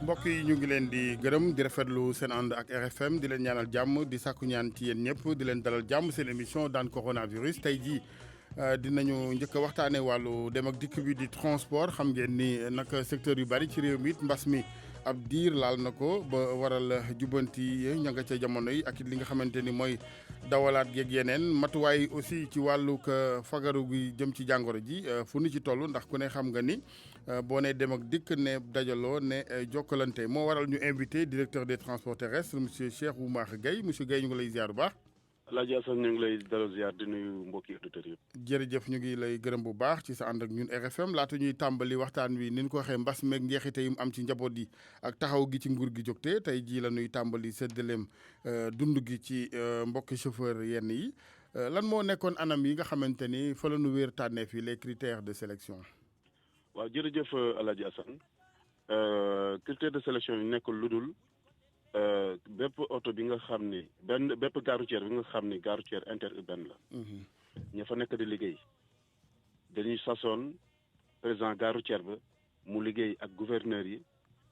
mbokk yi ñu ngi leen di gërëm di rafetlu seen ànd ak RFM di leen ñaanal jàmm di sàkku ñaan ci yéen ñëpp di leen dalal jàmm seen émission daan coronavirus tey jii dinañu njëkk a waxtaanee wàllu dem ak dikk bi di transport xam ngeen ni nag secteur yu bari ci réew mi it mbas mi ab diir laal na ko ba waral jubbanti ña nga ca jamono yi ak li nga xamante ni mooy dawalaat geeg yeneen matuwaay aussi ci wàllug fagaru gi jëm ci jàngoro ji fu nu ci toll ndax ku ne xam nga ni boo nee dem ak dikk ne dajaloo ne jokkalante moo waral ñu invité directeur des transports terrestres monsieur Cheikh Oumar Gueye monsieur Gueye ñu ngi lay ziar bu baax. Alaaji Assane ñu ngi lay dalal ziar di nuyu mbokki auditeurs yëpp. jërëjëf ñu ngi lay gërëm bu baax ci sa ànd ak ñun RFM laata ñuy tàmbali waxtaan wi ni ñu ko waxee mbas meeg njeexite yi mu am ci njaboot yi ak taxaw gi ci nguur gi jógtee tey jii la ñuy tàmbali séddaleem dund gi ci mbokki chauffeur yenn yi lan moo nekkoon anam yi nga xamante ni fa la ñu wéer tànnee fii les critères de sélection. waaw jërëjëf Alaaji Assane critères de sélection yi nekkul lu dul bépp oto bi nga xam ni bépp gare routière bi nga xam ni gare routière interurbaine la. ña fa nekk di liggéey dañuy sasoon président gare routière ba mu liggéey ak gouverneur yi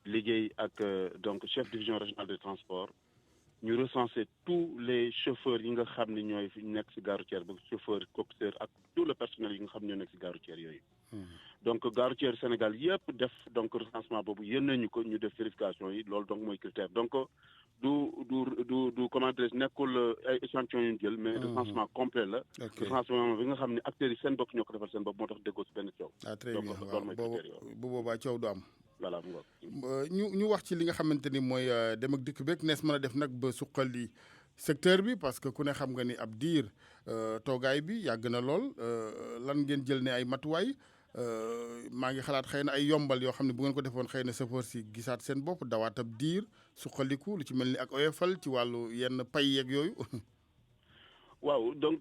liggéey ak donc chef division régionale de transport ñu recenser tous les chauffeurs yi nga xam ni ñooy nekk ci gare routière ba chauffeur coxeur ak tout le personnel yi nga xam ñoo nekk ci gare routière yooyu. donc gare routière Sénégal yëpp def donc recensement boobu yéen nañu ko ñu def vérification yi loolu donc mooy critère donc du comment dirais-je nekkul ay échantillons yu ñu jël mais recensement complet la. recensement bi nga xam ne acteurs yi seen bopp ñoo ko defal seen bopp moo tax déggoo ci benn coow. très bien waaw bu boobaa coow du am. voilà ñu wax ci li nga xamante ni mooy dem ak dikk beeg nees mën a def nag ba suqali secteur bi parce que ku ne xam nga ni ab diir toogaay bi yàgg na lool lan ngeen jël ne ay matuwaay. maa ngi xalaat xëy na ay yombal yoo xam ne bu ngeen ko defoon xëy na chauffeur si gisaat seen bopp dawaat ab diir suqaliku lu ci mel ni ak oyofal ci wàllu yenn pay yeeg yooyu. waaw donc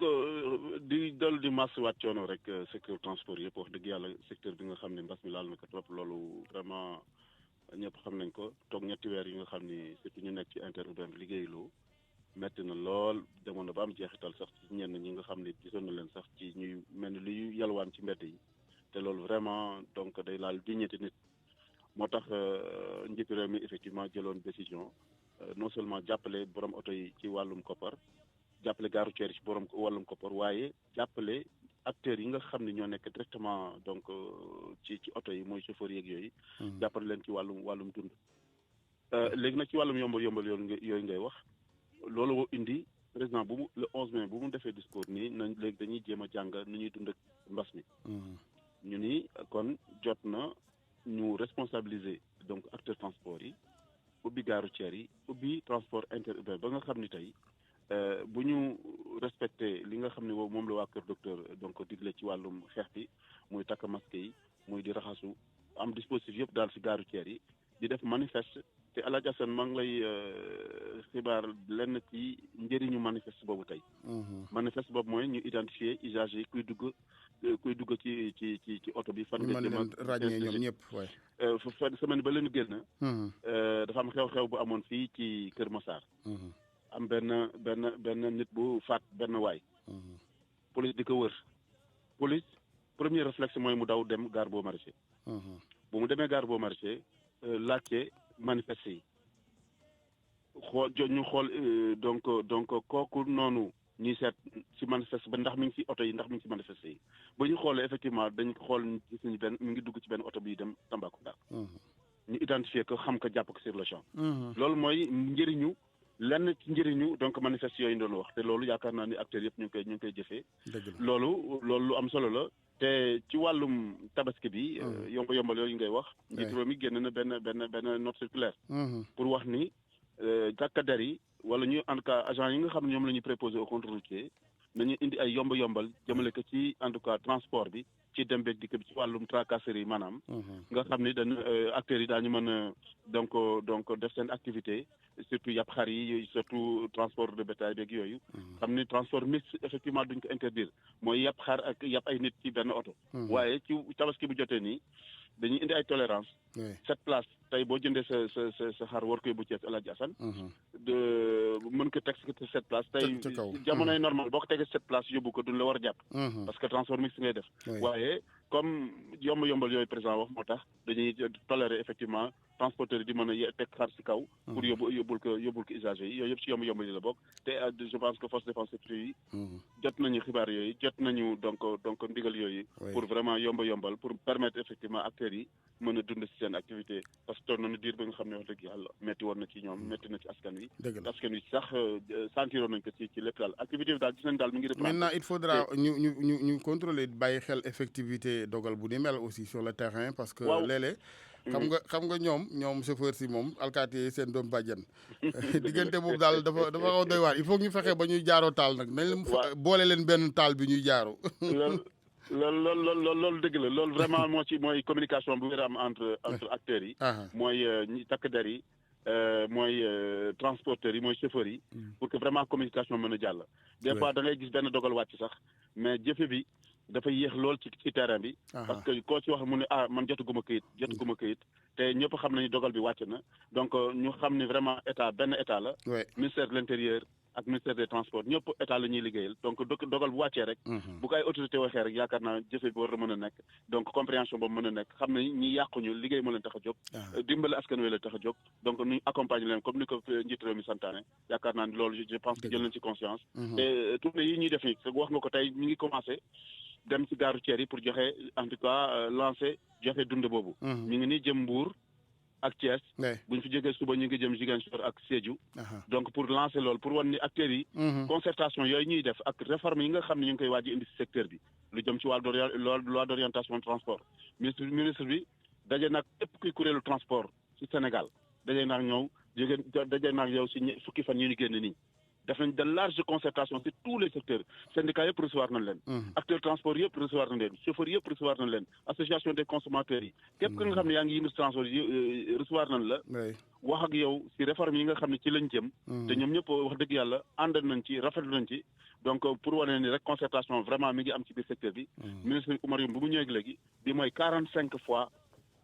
di dal di masuwaat coono rek secteur transport yëpp wax dëgg yàlla secteur bi nga xam ne mbas mi laal na ko trop loolu vraiment ñëpp xam nañ ko toog ñetti weer yi nga xam ni surtout ñu nekk ci interurbain bi liggéeyloo metti na lool demoon na ba am jeexital sax ci ñenn ñi nga xam ne gisoon na leen sax ci ñuy mel ni luy yalwaan ci mbedd yi. te loolu vraiment donc day laal dignité nit moo tax njiitu réew mi effectivement jëloon décision non seulement jàppale borom oto yi ci wàllum koppar jàppale gare routière yi ci borom wàllum koppar waaye jàppale acteurs yi nga xam ne ñoo nekk directement donc ci oto yi mooy chauffeur yeeg yooyu. jàppale leen ci wàllum dund. léegi nag ci wàllum yombal yooyu ngay wax loolu indi président bu mu le 11 mai bu mu defee discours nii nañ léegi dañuy jéem a jàng nu ñuy dund ak mbas mi. ñu ni kon jot na ñu responsabiliser donc acteurs transport yi ubbi gare routière yi ubbi transport interurbain ba nga xam ni tey bu ñu respecté li nga xam ne moom la waa Kër Docteur donc digle ci wàllum xeex bi muy takk masque yi muy di raxasu am dispositif yëpp daal ci gare routière yi di def manifeste te Alaaji Assane maa ngi lay xibaar lenn ci njëriñu manifeste boobu tey. manifeste boobu mooy ñu identifier usagers yi kuy dugg ci oto bi. fan nga jëm ak ràññee ñoom ñëpp waay. semaine ba leen génn. dafa am xew-xew bu amoon fii ci Kër Massar. am benn nit bu faat benn waay. police di ko wër. police premier réflexe mooy mu daw dem gare boo maraîcher. bu mu demee gare boo maraîcher laajte manifeste yi ñu xool donc kooku noonu. ñuy seet ci manifeste ba ndax mi ngi ci oto yi ndax mi ngi ci manifeste yi ba ñu xoolee effectivement dañ ko xool gis nañu benn mi ngi dugg ci benn oto bi dem Tambacounda. ñu identifier ko xam ko jàpp ko sur le champ. loolu mooy njëriñu lenn ci njëriñu donc manifeste yooyu doon wax te loolu yaakaar naa ni acteurs yëpp ñu ngi koy jëfee. loolu lu am solo la te ci wàllum tabaski bi. yombal yooyu ngay wax. njiitu réew mi génn na benn note circulaire. pour wax ni jàkkader yi. wala ñu en tout cas agent yi nga xam ne ñoom la ñuy préposé au contrôle routier nañu indi ay yombal jëmale ko ci en tout cas transport bi ci dem beeg dikk bi ci wàllum tracasserie yi maanaam. nga xam ni dañu acteurs yi daañu mën a donc def seen activité surtout yàpp xar yi surtout transport de bétail beeg yooyu. xam ni transport mixte effectivement duñ ko interdire mooy yàpp xar ak yàpp ay nit ci benn oto. waaye ci tabaski bu jotee nii dañuy indi ay tolérance. 7 places tey boo jëndee sa xar war koy bu Thiès El Hadj Assane. mën ko teg si 7 places. tey jamonoy normal boo ko tegee 7 places yóbbu ko duñ la war a jàpp. parce que transport mixte ngay def. waaye comme yombal yooyu président wax moo tax dañuy tolérer effectivement transporteurs yi di mën a teg xar si kaw. pour yóbbul ko usagers yi yooyu yëpp si yomb yi la bokk te je pense que force défense sécurité yi. jot nañu xibaar yooyu jot nañu donc ndigal yooyu. pour vraiment yombal pour permettre effectivement acteurs yi mën a dund si seen activité parce que toog nañu diir ba nga xam ne wax dëgg yàlla métti woon na ci ñoom métti na ci askan wi. askan wi sax sentiroon nañ ko ci lépp daal activité bi daal gis nañ daal mi ngi reprendre. maintenant il faudra ñu contrôler bàyyi xel effectivité dogal bu ni mel aussi sur le terrain parce que léeg-léeg xam nga ñoom chauffeur si moom alkaati yi seen doom bàjjan diggante boobu daal dafa xaw doy waar il faut ñu fexe ba ñuy jaaroo taal nag nañ leen boole leen benn taal bi ñuy jaaru loolu dëgg la loolu vraiment mooy communication bu wér am entre acteurs yi mooy ñi takk der yi mooy transporteurs yi mooy chauffeurs yi pour que vraiment communication mën a jàll des fois da ngay gis benn dogal wàcc sax mais jëfe bi dafa yéex lool ci terrain bi parce que koo ci wax mu ne man jotaguma këyit te ñëpp xam nañu dogal bi wàcc na donc ñu xam ne vraiment benn état la ministère de l'intérieur ak ministère des transports ñëpp état la ñuy liggéeyal donc dogal bu wàccee rek bu ko ay autorité waxee rek yaakaar naa jëfe bi war a mën a nekk donc compréhension boobu mën a nekk xam ne ñi yàquñu liggéey moo leen tax a jóg dimbali askan wi la tax a jóg donc ñu accompagner leen comme ni ko njiit réew mi santaane yaakaar naa ni loolu je pense que jël nañ ci conscience te tournée yi ñuy def nii wax nga ko tey ñu ngi commencé dem ci gare routière yi pour joxe en tout cas lancer joxe dund boobu ñu ngi ni jëm Mbour ak Thiès bu ñu fi jógee suba ñu ngi jëm Ziguinchor ak Sédhiou donc pour lancer loolu pour wan ni acteurs yi concertation yooyu ñuy def ak réforme yi nga xam ne ñu ngi koy waaj indi ci secteur bi lu jëm ci wàllu loi d'orientation transport ministre bi daje nag képp kuy kuréelu transport ci Sénégal daje naag yow ci fukki fan yu ñu génn nii def nañ de large concertation sur tous les secteurs syndicats yëpp recevoir nañ leen acteurs transport yëpp recevoir nañ leen chauffeurs yëpp recevoir nañ leen association des consommateurs yi képp ki nga xam ne yaa ngi yëngu transport yi recevoir nañ la wax ak yow ci réforme yi nga xam ne ci lañ jëm te ñoom ñëpp wax dëgg yàlla ànd nañ ci rafetlu nañ ci donc pour wane ni rek concertation vraiment mi ngi am ci biir secteur bi ministre Oumar Youm bu mu ñëwee léegi bi mooy 45 fois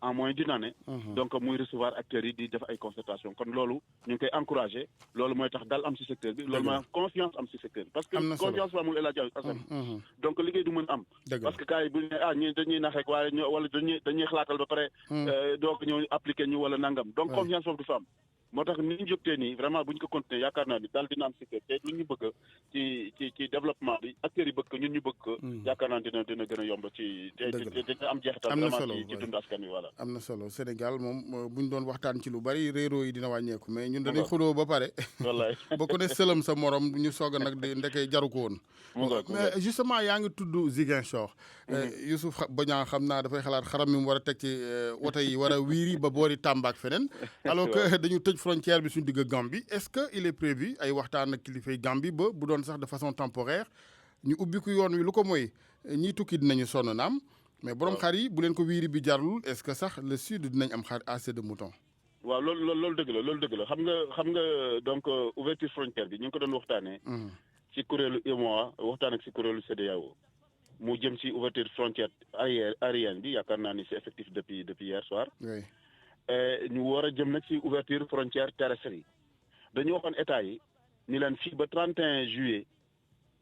en moins d'une année donc muy recevoir acteurs yi di def ay concertation kon loolu ñu ngi koy encouragé loolu mooy tax dal am ci secteur bi loolu mooy confiance am ci secteur bi parce que confiance ba amul El Hadj Assane donc liggéey du mën am parce que gars yi bu ñu ne ñi dañuy nax rek waaye wala dañuy xalaatal ba pare doog ñëw appliqué ñu wala nangam donc confiance foofu du fa am moo tax ni ñu jógtee nii vraiment bu ñu ko continuer yaakaar naa ni daal dina am secteur te lu ñu bëgg ci développement bi acteurs yi bëgg ko ñun ñu bëgg ko yaakaar naa dina gën a yomb ci dina am jeexital vraiment ci dund askan wi voilà am na solo Sénégal moom bu ñu doon waxtaan ci lu bari réeroo yi dina wàññeeku mais ñun dañuy xuloo ba pare wallaay boo ko ne sëlam sa morom ñu soog a nag di ndekee jaru ko woon mais justement yaa ngi tudd Ziguinchor Youssouf Bodian xam naa dafay xalaat xaram mi mu war a teg ci woto yi war a wiiri ba boori Tamba ak feneen alors que dañu tëj frontière bi suñu digg Gambie est-ce que il est prévu ay waxtaan ak kilifay Gambie ba bu doon sax de façon temporaire ñu ubbi ko yoon wi lu ko mooy ñiy tukki dinañu sonn naam mais borom xar yi bu leen ko wiiri bi jarul est-ce que sax le sud dinañ am xar assez de moutons. waaw loolu dëgg la xam nga donc ouverture frontière bi ñu ngi ko doon waxtaanee. ci kuréelu UEMOA waxtaan ak ci kuréelu CEDEAO mu jëm ci ouverture frontière aérienne bi yaakaar naa ni c'est effectif depuis hier soir. oui ñu war a jëm nag ci ouverture frontière terrestre yi dañu waxoon état yi ni leen fii ba 31 juillet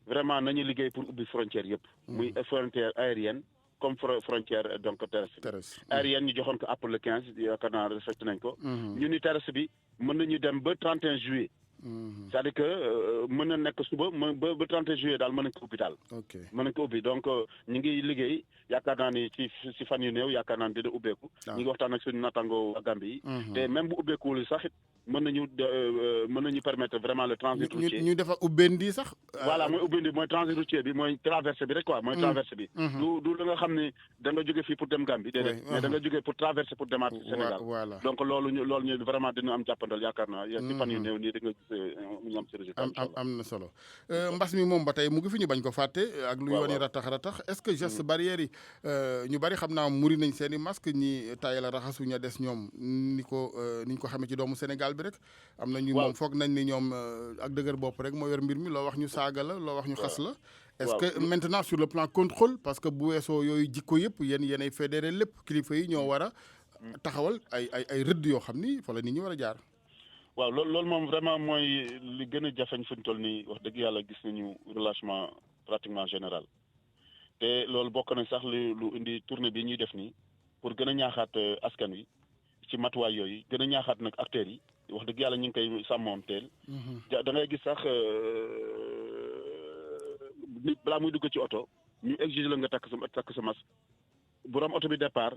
vraiment nañu liggéey pour ubbi frontière yëpp. muy frontière aérienne. comme frontière donc terrestre aérienne ñu joxoon ko après le 15 yaakaar naa respecté nañ ko ñu ni terrestre bi mën nañu dem ba 31 juillet c'est-à-dire que mën na nekk suba ba 31 juillet daal mën nañ ko ubbi daal mën nañ ko ubbi donc ñu ngi liggéey yaakaar naa ni ci fan yu néew yaakaar naa ni dina ubbeeku ñu ngi waxtaan ak suñu naataango Gambie yi te même bu ubbeekuwul sax it mën nañu permettre vraiment le transit routier ñu defa ubbendi sax voilà mooy ubbendi mooy transit routier bi mooy traversée bi rek quoi mooy traversée bi du la nga xam ne da nga jóge fii pour dem Gambie déedéet mais da nga jóge pour traverser pour demaat Sénégal donc loolu ñu vraiment dina am jàppandal yaakaar naa ci fan yu néew nii da nga gis ñu am ci résultat am na solo mbas mi moom ba tey mu ngi fi ñu bañ ko fàtte ak lu yoon yi ratax est-ce que geste barrière yi ñu bari xam naa muri nañ seen i masque ñi tayal a raxasu ña des ñoom ni ñu ko xamee ci doomu Sénégal bi rek am na ñu moom foog nañ ni ñoom ak dëgër bopp rek moo yor mbir mi loo wax ñu saaga la loo wax ñu xas la est-ce que maintenant sur le plan contrôle parce que bu weesoo yooyu jikko yëpp yéenay fédéré lépp kilifa yi ñoo war a taxawal ay rëdd yoo xam ni fa la nit ñi war a jaar waaw loolu moom vraiment mooy li gën a jafeñ fu ñu toll nii wax dëgg yàlla gis nañu relâchement pratiquement général te loolu bokk na sax lu indi tournée bi ñuy def nii pour gën a ñaaxaat askan wi ci matuwaay yooyu gën a ñaaxaat nag acteurs yi wax dëgg yàlla ñu ngi koy sàmmoonteel. da ngay gis sax nit balaa muy dugg ci oto ñu exige la nga takk sa masque borom oto bi départ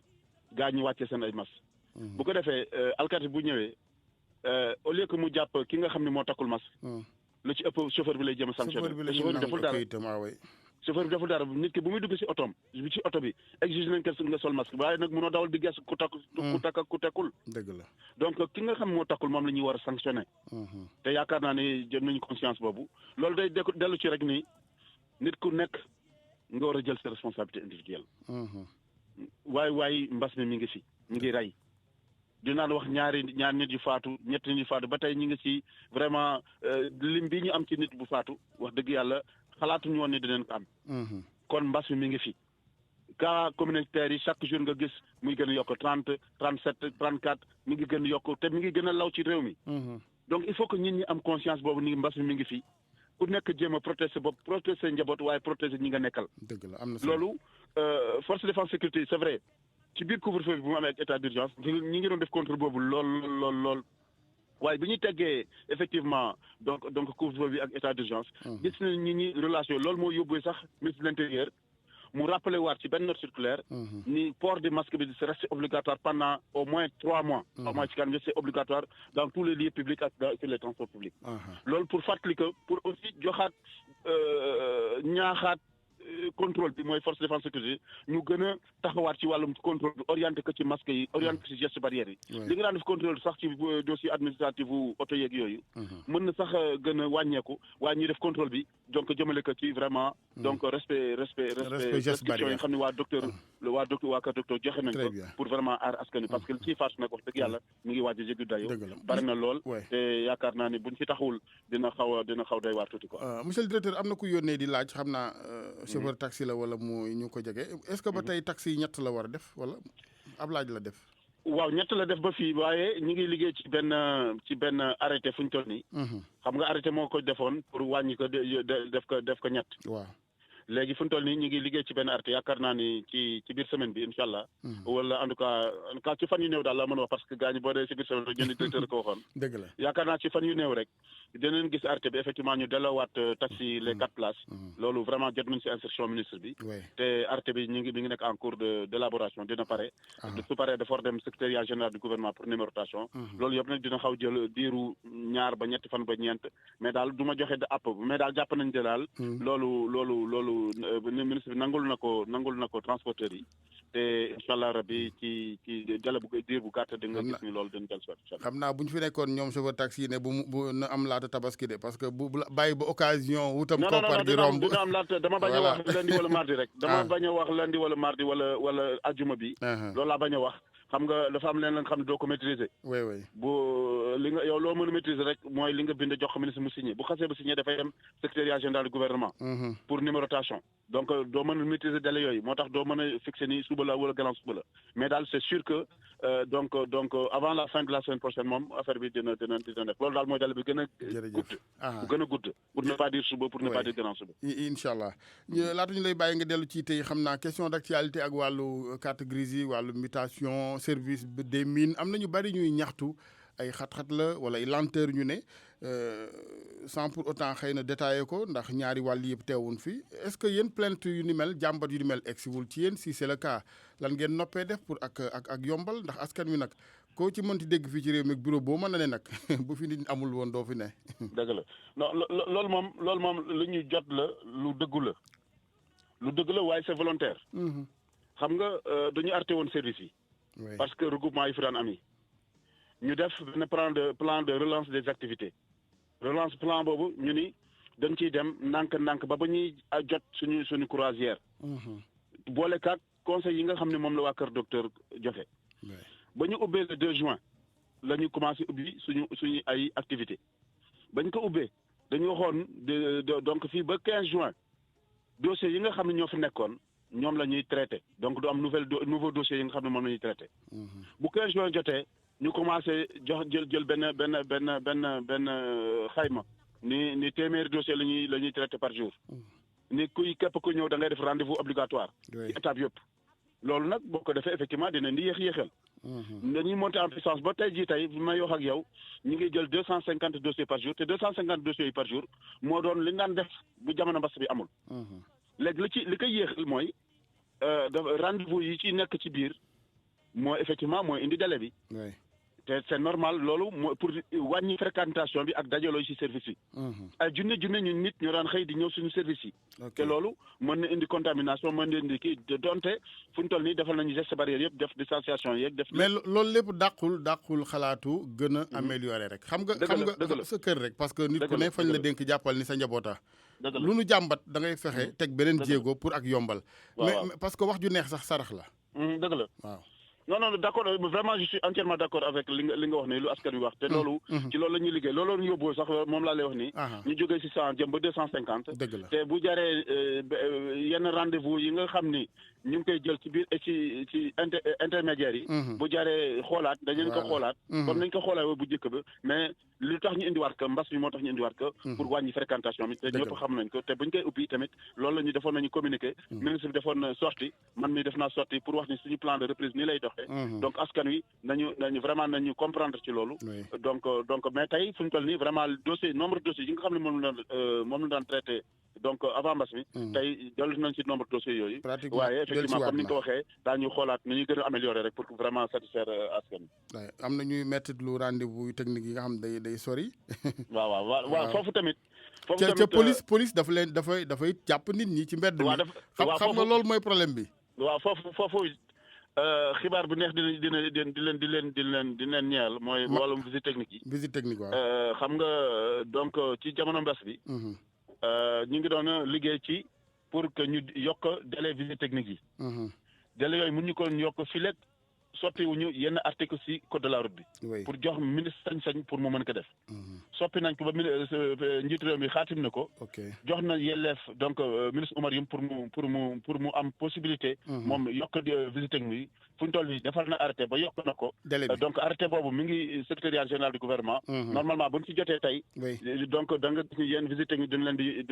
gaa ñu wàccee seen ay masque. bu ko defee alkaati bu ñëwee au lieu que mu jàpp ki nga xam ne moo takkul masque. lu ci ëpp chauffeur bi lay jëm a sanctionné. chauffeur bi deful dara chauffeur bi deful dara nit ki bu muy dugg si otoom ci oto bi exige nañ ko nga sol masque waaye nag mënoo dawal di ges ku takk ku tekkul. dëgg la donc ki nga xam moo takkul moom la ñuy war a sanctionné. te yaakaar naa ne jëm nañu conscience boobu loolu day dellu ci rek ni nit ku nekk nga war a jël sa responsabilité individuelle. waaye mbas mi ngi fi mi ngi rey. dinaan wax ñaar nit yu faatu ñetti nit yu faatu ba tey ñu ngi ci vraiment lim bi ñu am ci nit bu faatu wax dëgg yàlla xalaatuñu woon ne dinañ ko am. kon mbas mi ngi fi. cas communautaire yi chaque jour nga gis muy gën a yokk 30 37 34 mi ngi gën a yokk te mi ngi gën a law ci réew mi. donc il faut que nit ñi am conscience boobu ni mbas mi ngi fi ku nekk jéem a protéger bopp protéger njaboot waaye protéger ñi nga nekkal. dëgg la am na loolu force de défense sécurité c'est vrai. ci biir couvre-feu bi bu mu amee ak état d'urgence ñi ngi doon def contrôle boobu lool waaye bi ñuy teggee effectivement donc couvre-feu bi ak état d'urgence gis nañ ñi relation loolu moo yóbbee sax ministre de l'intérieur mu rappelé waat ci benn note circulaire ni port du masque bi c'est resté obligatoire pendant au moins 3 mois 3 mois ci kanam c'est obligatoire dans tous les lieux publics ak sur les transports publics loolu pour fàttali que pour aussi joxaat ñaaxaat contrôle bi mooy force de défense sécurité ñu gën a taxawaat ci wàllum contrôle bi orienté ko ci masque yi orienté ko ci geste barrière yi li nga daan def contrôle sax ci dossier administratif u oto yeeg yooyu mën na sax gën a wàññeeku waaye ñuy def contrôle bi donc jëmale ko ci vraiment donc respect geste barrière yi nga xam ne waa kër docteur joxe nañ ko pour vraiment aar askan wi parce que ci faatu nag wax dëgg yàlla mi ngi waaj a jéggi dayo bari na lool te yaakaar naa ni buñ ci taxawul dina xaw day waar tuuti quoi monsieur le directeur am na ku yónnee di laaj xam naa chauffeur taxi la wala mu ñu ko jege est-ce que ba tey taxi yi ñett la war a def wala ab laaj la def. waaw ñett la def ba fii waaye ñu ngi liggéey ci benn arrêté fu ñu toll nii. xam nga arrêté moo ko defoon pour wàññi ko def ko ñett. waaw léegi fu ñu toll nii ñu ngi liggéey ci benn arrêté yaakaar naa ni ci biir semaine bi incha allah. wala en tout cas ci fan yu néew daal la mën a wax parce que gars ñi boo dee ci biir semaine rek ñun directeur ko waxoon. dëgg la yaakaar naa ci fan yu néew rek dinañ gis arrêté bi effectivement ñu delloowaat taxi les 4 places. loolu vraiment jot nañ ci instruction ministre bi. te arrêté bi mi ngi nekk en cours d'élaboration dina pare. su paree dafa war dem secrétariat général du gouvernement pour numérotation. loolu yëpp nag dina xaw jël diiru 2 ba ñetti fan ba ñeent mais daal du ma joxe app mais daal jàpp nañ ne daal. loolu ministre bi nangul na ko transporteur yi te incha allah rabbi ci délai bu diir bu gàtt di nga gis ni loolu dañu jël soit xam naa bu ñu fi nekkoon ñoom chauffeur taxi yi ne bu na am laata tabaski de parce que bu bàyyi ba occasion wutam koppar di romb dina am laata dama bañ a wax lundi wala mardi rek dama bañ a wax lundi wala mardi wala ajjuma bi loolu laa bañ a wax xam nga dafa am leen la nga xam ne doo ko maîtriser. oui bu li nga yow loo mën a maîtriser rek mooy li nga bind jox ko ministre mu signé bu xasee ba signé dafay dem secrétariat général du gouvernement. pour numérotation. donc doo mën a maîtriser délai yooyu moo tax doo mën a fixé ni suba la wala gannaaw suba la mais daal c'est sûr que donc avant la fin de la semaine prochaine moom affaire bi dina def loolu daal mooy délai bi gën a gudd. pour ne pas dire suba pour ne pas dire gannaaw suba. incha allah laata ñu lay bàyyi nga dellu ci tey xam naa question d'actualité ak wàllu carte grise yi wàllu mutation. service des mines am na ñu bari ñuy ñaxtu ay xat-xat la wala ay lenteur ñu ne sans pour autant xëy na détaillé ko ndax ñaari wàll yëpp teewun fi est-ce que yéen plainte yu ni mel jàmbat yu ni mel egsiwul ci yéen si c'est le cas lan ngeen noppee def pour ak yombal ndax askan wi nag koo ci mënti dégg fii ci réew mi bureau boo mën na ne nag bu fi nit amul woon doo fi ne. dëgg la non loolu moom lu ñu jot la lu dëgg la waaye c'est volontaire. xam nga dañu arrêté woon service yi. parce que regroupement yi fi daan am yi ñu def benn plan de relance des activités plan boobu ñu ni dañ ciy dem ndànk ba ñuy jot suñu croisière. boole kaag conseil yi nga xam ne moom la waa Kër Docteur joxe. ba ñu ubbee le 2 juin la ñu commencé ubbi suñu ay activités ba ñu ko ubbee dañu waxoon donc fii ba 15 juin dossiers yi nga xam ne ñoo fi nekkoon. ñoom la ñuy traité donc du am nouveau dossier yi nga xam ne moom la ñuy traité. bu 15 juin jotee ñu commencé jël benn xayma ni téeméeri dossier la ñuy traité par jour. ni képp ku ñëw da ngay def rendez-vous obligatoire. ci étape yëpp. loolu nag boo ko defee effectivement dina indi yéexal dañuy monter en puissance ba tey jii tey bi may wax ak yow ñu ngi jël 250 dossiers par jour te 250 dossiers yi par jour moo doon li ñu daan def bu jamono mbas bi amul. léegi li koy yéex mooy rendez-vous yi ci nekk ci biir mooy effectivement mooy indi délai bi. te c'est normal loolu mooy pour wàññi fréquentation bi ak dajaloo ci service yi. ay junne ñu nit ñoo daan xëy di ñëw suñu service yi. te loolu mën na indi contamination mën na indi kii donte fu ñu toll nii defal nañu geste barrière yëpp def distanciation yeeg def. mais loolu lépp dàqul xalaatu gën a améliorer rek. xam nga sa kër rek parce que nit ku ne fañ la dénk jàppal ni sa njaboota. lu nu jàmbat da ngay fexe teg beneen jéego pour ak yombal. mais parce que wax ju neex sax sarax la. dëgg la waaw. non d'accord vraiment je suis entièrement d'accord avec li nga wax ne lu askan wi wax te loolu ci loolu la ñuy liggéey loolu ñu yóbboo sax moom laa lay wax nii ñu jógee 600 jëm ba 250 dëgg la te bu jaree yenn rendez-vous yi nga xam ni ñu ngi koy jël ci biir ci intermédiaires yi bu jaree xoolaat dañu ko xoolaat comme nañ ko xoolaat bu njëkk ba mais lu tax ñu indiwaat ko mbas bi moo tax ñu indiwaat ko pour wàññi fréquentation bi te ñëpp xam nañ ko te buñ koy ubbi tamit loolu la ñu defoon nañu communiqué ministre bi defoon na sortie man mi def naa sortie pour wax ni suñu plan de reprise nii lay doxee donc askan wi nañu vraiment nañu comprendre ci loolu donc mais tey fu ñu toll nii vraiment nombre de dossiers yi nga xam ne moom la daan traité donc avant mbas mi tey dellu nañ ci nombre de dossiers yooyu waaye effectivement comme ni nga ko waxee daañu xoolaat ni ñuy gën a améliorer rek pour vraiment satisfaire askan wi am na ñuy mettre lu rendez-vous technique yi nga xam ne day sori waaw foofu tamit ca police dafay jàpp nit ñi ci mbedd mi xam nga loolu mooy problème bi waaw foofu xibaar bu neex di leen ñeel mooy wàllum visite technique yi. visite technique waaw. xam nga donc ci jamono mbas bi. ñu ngi doon liggéey ci pour que ñu yokk délai visite technique yi. délai yooyu mun ñu ko yokk fileeg soppiwuñu yenn article ci code de la route bi. pour jox ministre sañ-sañ pour mu mën ko def. soppi nañ ko ba njiitu réew mi xaatim na ko. jox na yelleef donc ministre Oumar Youm pour mu am possibilité. moom yokk visite technique yi fu ñu toll nii defal na arrêté ba yokk na ko. donc arrêté boobu mi ngi secrétariat général du gouvernement. normalement bu ñu ci jotee tey. donc da nga gis ni yenn visite technique duñ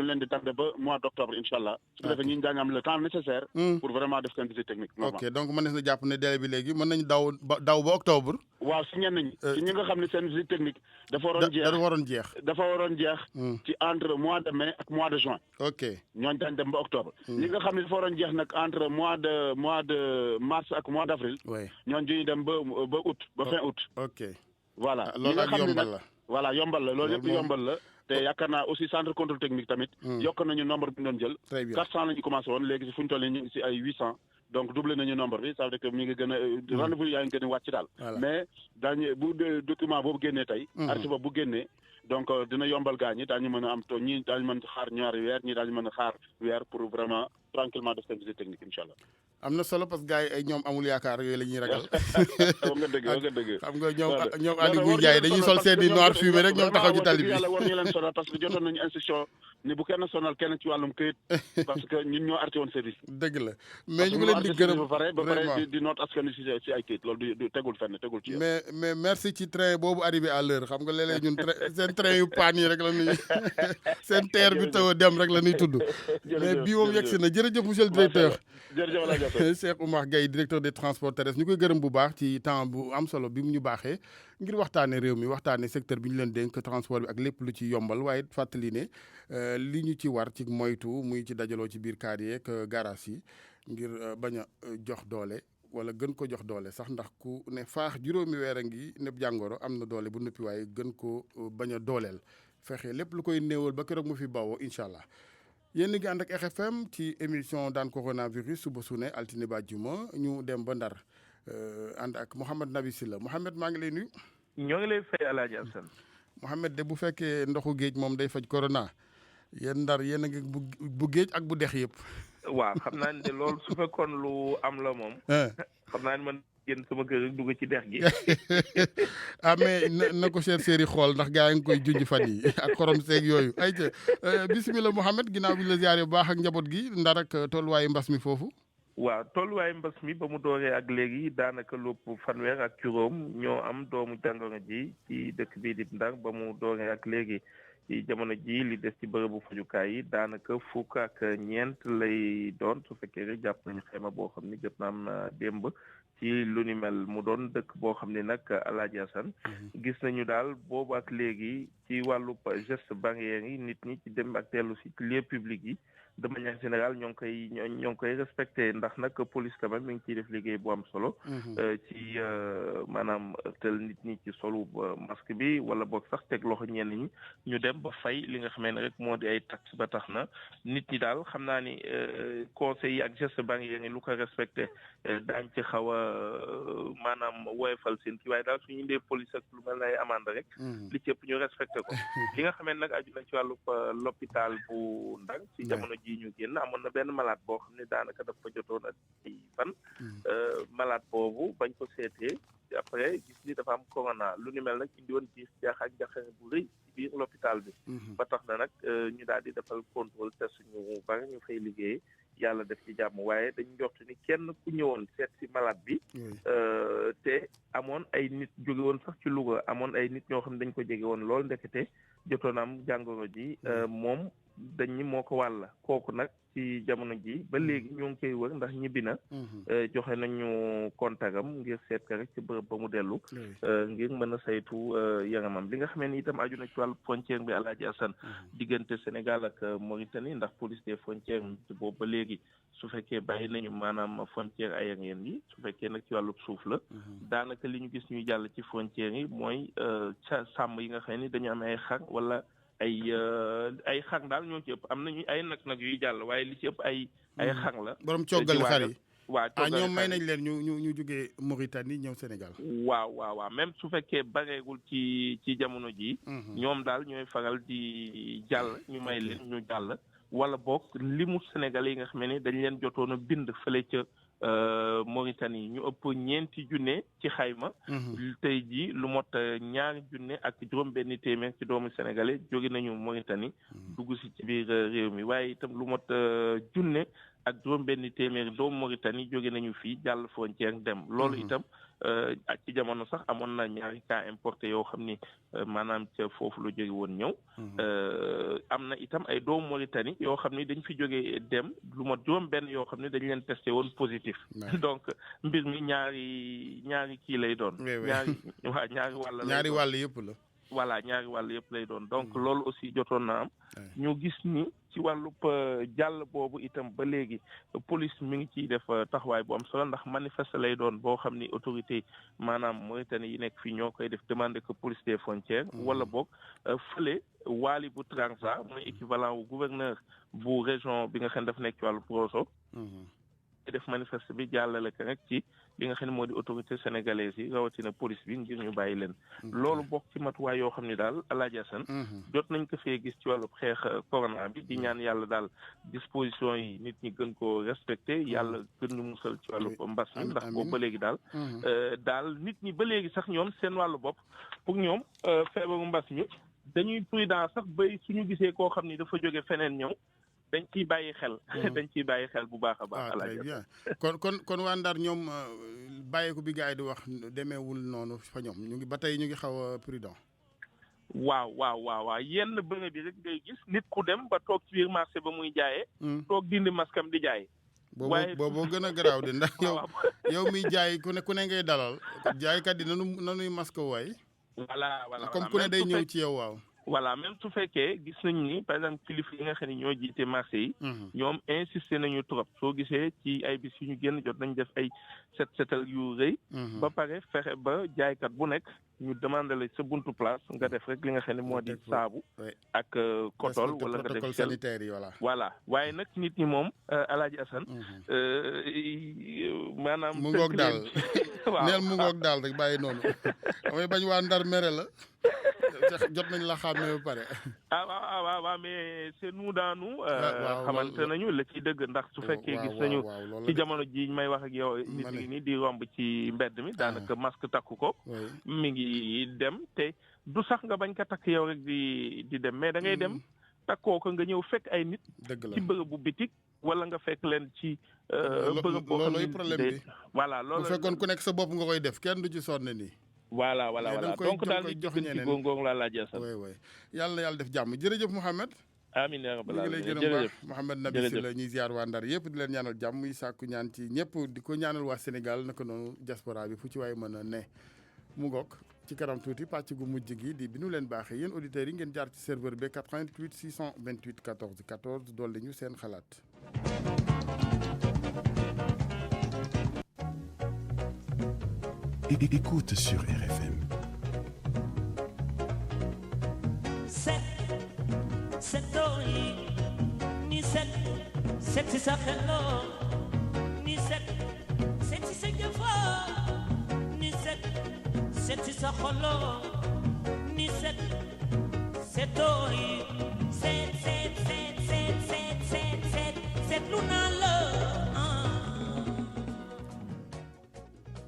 leen di tardé ba mois d' octobre incha allah. su ko defee ñu daañu am le temps nécessaire. pour vraiment def seen visite technique. ok donc mën na jàpp ne délai bi léegi mën nañu daw ba octobre. waaw si ñenn ñi. si ñi nga xam ne seen visite technique. dafa waroon jeex. ci entre mois de mai ak mois de juin. ok ñooñu daañu dem ba octobre. ñi nga xam ne dafa waroon jeex nag entre mois de mars ak mois d' avril. ñooñu dañuy dem ba août ba fin août. ok voilà loolu ak yombal la. voilà yombal la loolu yëpp yombal la. te yaakaar naa aussi centre contrôle technique tamit. yokk nañu nombre bi ñu doon jël. très bien 400 la ñu commencé woon léegi fu ñu toll nii ñu ngi si ay 800. donc doublé nañu nombre bi ça veut dire que mi ngi gën a rendez-vous yaa ngi gën a wàcc daal. mais daañu bu document boobu génnee tey. arrêté boobu bu génnee. donc dina yombal gaa ñi daañu mën a am ñii daañu mën a xaar ñaari weer ñii daañu mën a xaar weer pour vraiment tranquillement def seen visite technique incha allah. am na solo parce que gars yi ay ñoom amul yaakaar yooyu la ñuy ragal. wax nga dëgg. xam nga ñoom Aliou Ngouille Ndiaye dañuy sol seen i noir fumé rek ñoom taxaw ci tali bi. yàlla war ñu leen sonal parce que jotoon nañu instruction ni bu kenn sonal kenn ci wàllum këyit parce que ñun ñoo arrêté woon service. dëgg la mais ñu ngi leen di gërëm ba pare di noot askan si ay këyit loolu du tegul fenn tegul ci yoon. mais merci ci train boobu arrivé à l'heure xam nga léeg-léeg ñun seen train yu paan yi rek la ñuy seen teer bi taw a dem rek la ñuy tudd. mais bii moom yegg si na jërëjëf monsieur le directeur. jërëjëf Cheikh Oumar Gueye directeur des transports terrestres ñu koy gërëm bu baax ci temps bu am solo bi mu ñu baaxee ngir waxtaanee réew mi waxtaanee secteur bi ñu leen dénk transport bi ak lépp lu ci yombal waaye fàttali ne li ñu ci war ci moytu muy ci dajaloo ci biir kaar yeeg garage yi ngir bañ a jox doole wala gën ko jox doole sax ndax ku ne faax juróomi weer a ngi nepp jàngoro am na doole bu noppi waaye gën ko bañ a dooleel fexe lépp lu koy néewal ba keroog mu fi bawoo incha allah. yéen a ngi ànd ak RFM ci émission daan coronavirus suba su ne altine ba àjjuma ñu dem ba Ndar ànd ak Mouhamed Nabi Sylla Mouhamed maa ngi lay nuyu. ñoo ngi lay fay El Hadj Assane. Mouhamed de bu fekkee ndoxu géej moom day faj corona yéen Ndar yéen a ngi bu géej ak bu dex yëpp. waaw xam naa ne de loolu su fekkoon lu am la moom. xam naa ne man génn sama kër rek dugg ci dex gi. ah mais na ko chercheurs yi xool ndax gaa yi ngi koy junj fan yi ak xorom seeg yooyu ayca bisimilah Mouhamed ginnaaw bi la ziare bu baax ak njaboot gi Ndar ak tolluwaayu mbas mi foofu. waaw tolluwaayu mbas mi ba mu dooree ak léegi daanaka lépp fanweer ak juróom ñoo am doomu jàngoro ji ci dëkk bii di Ndar ba mu dooree ak léegi. ci jamono ji li des ci bërëbu fajukaay yi daanaka fukk ak ñeent lay doon su fekkee rek jàpp nañu xayma boo xam ni jot na am démb ci lu ni mel mu doon dëkk boo xam ne nag Alaaji Assane gis nañu daal boobu ak léegi ci wàllu geste barrière yi nit ñi ci dem ak dellu si lieu public yi de manière générale ñoo ngi koy respecté ndax nag police quand même mi ngi ciy def liggéey bu am solo ci maanaam tel nit ñi ci solu masque bi wala boog sax teg loxo ñenn ñi ñu dem ba fay li nga xamee ne rek moo di ay taxe ba tax na nit ñi daal xam naa ni conseils yi ak geste barrière yi lu ko respecté daañ ci xaw a maanaam woyofal seen kii waaye daal suñu indee police ak lu mel na ay amande rek li ci ëpp ñu respecté ko li nga xamee nag aju na ci wàllu l'hôpital bu Ndang ci jamono ji ñu génn amoon na benn malade boo xam ne daanaka dafa jotoon ak ay fan malade boobu bañ ko seetee après gis ni dafa am corona lu ni mel nag indi woon ci jaax ak jaxare bu rëy ci biir l'hôpital bi ba tax na nag ñu daal di defal contrôle test ñu bari ñu fay liggéey yàlla def ci jàmm waaye dañ njort ni kenn ku ñëwoon seet si malade bi te amoon ay nit jóge woon sax ci Louga amoon ay nit ñoo xam ne dañ ko jege woon lool ndekete jotoon am jàngoro ji moom dañ ñi moo ko wàll kooku nag ci jamono ji ba léegi ñoo ngi koy wër ndax ñibbi na joxe nañu contactam ngir seet ka rek ci bërëb ba mu dellu ngir mën a saytu yaramam li nga xamee ni itam aju na ci wàllu frontière bi Alaaji Assane diggante Sénégal ak Mauritanie ndax police des frontières boobu ba léegi su fekkee bàyyi nañu maanaam frontière aérienne yi su fekkee nag ci wàllu suuf la daanaka li ñu gis ñuy jàll ci frontières yi mooy sàmm yi nga xam ni dañu am ay xar wala ay xar daal ñoo ci ëpp am nañu ay nag yuy jàll waaye li ci ëpp ay xar la. borom coggali xar yi waaw coggali ñoom may nañ leen ñu jógee Mauritanie ñëw Sénégal. waaw même su fekkee bareegul ci jamono ji ñoom daal ñooy faral di jàll ñu may leen ñu jàll wala boog limu Sénégal yi nga xam ne dañ leen jotoon a bind fële ca Mauritanie ñu ëpp 4 junne ci xayma tey jii lu mot 2 junne ak juróom-benn téeméer ci doomu sénégalais jóge nañu Mauritanie dugg si ci biir réew mi waaye itam lu mot junne ak juróom-benn téeméer doomu Mauritanie jóge nañu fii jàll frontière dem loolu itam ak ci jamono sax amoon na 2 cas importé yoo xam ni maanaam ca foofu la jóge woon ñëw am na itam ay doomu Mauritanie yoo xam ni dañ fi jóge dem lu mot juróom-benn yoo xam ni dañ leen testé woon positif donc mbir mi ñaari kii lay doon ñaari wàll yëpp la voilà ñaari wàll yëpp lay doon donc loolu aussi jotoon na am ñu gis ni ci wàllub jàll boobu itam ba léegi police mi ngi ciy def taxawaay bu am solo ndax manifeste lay doon boo xam ni autorité maanaam Mauritanie yi nekk fii ñoo koy def demander que police des frontières wala boog fële waali bu Trarza mooy équivalent wu gouverneur bu région bi nga xam ne daf nekk ci wàllu Brosso def manifeste bi jàllale ko rek ci li nga xam ne moo di autorité sénégalaise yi rawatina police bi ngir ñu bàyyi leen loolu bokk ci matuwaay yoo xam ne daal Alaaji Assane jot nañ ko fee gis ci wàllu xeex corona bi di ñaan yàlla daal disposition yi nit ñi gën koo respecté yàlla gën ñu musal ci wàllu mbas mi ndax boobu ba léegi daal nit ñi ba léegi sax ñoom seen wàllu bopp pour ñoom feebaru mbas mi dañuy prudent sax bay suñu gisee koo xam ni dafa jóge feneen ñëw dañ ciy bàyyi xel bu baax a baax. très bien kon waa Ndar ñoom bàyyeeku bi gars yi di wax demeewul noonu fa ñoom ñu ngi ba tey ñu ngi xaw a prudent. waaw yenn bërëb bi rek ngay gis nit ku dem ba toog ci biir marché ba muy jaayee. toog dindi maskam di jaay. boobu gën a garaaw de ndax yow miy jaay ku ne ngay dalal jaaykat yi nanuy masque waay. voilà comme ku ne day ñëw ci yow waaw. voilà même su fekkee gis nañu ni par exemple kilifa yi nga xam ne ñoo jiite marché yi ñoom insisté nañu trop soo gisee ci ay bis yu ñu génn jot nañ def ay setal yu rëy ba pare fexe ba jaaykat bu nekk ñu demandé la sa buntu place nga def rek li nga xam ne moo di saabu ak kotol wala nga def sanitaire yi voilà waaye nag nit ñi moom Alaaji Assane maanaam mu ngoog daal neel mu ngoog daal rek bàyyi noonu damay bañ waa Ndar mere la jot nañ la xàmmee ba pare. waaw mais c'est nous dans nous. xamante nañu la ciy dëgg ndax su fekkee gis nañu ci jamono ji may wax ak yow nit ngi nii di romb ci mbedd mi daanaka masque takku ko mi ngi dem te du sax nga bañ ko takk yow rek di dem mais da ngay dem takkoo ko nga ñëw fekk ay nit ci bërëb bu bitik wala nga fekk leen ci bërëb boo xam ne problème bi voilà loolu bu fekkoon ku nekk sa bopp nga koy def kenn du ci sonn nii voilà donc daal di jox ñeneen ci góor-góor la laajee sax. oui yàlla na yàlla def jàmm jërëjëf Mouhamed. amiin yaa rabbal ñu ngi lay aalamiin gërëm baax jërëjëf Mouhamed Nabi jërëjëf. Sylla ñuy ziar waa Ndar yëpp di leen ñaanal jàmm muy sàkku ñaan ci ñëpp di ko ñaanal waa Sénégal naka noonu diaspora bi fu ci waay mën a ne mu ngoog ci kanam tuuti pàcc gu mujj gi di bi nu leen baaxee yéen auditeurs yi ngeen jaar ci serveur bi 88 628 14 14 dolli ñu seen xalaat. Écoute sur RFM. Set si sa xeloo ni set si sa jëfoo ni set si sa xoloo ni setoo yi set lu naa la.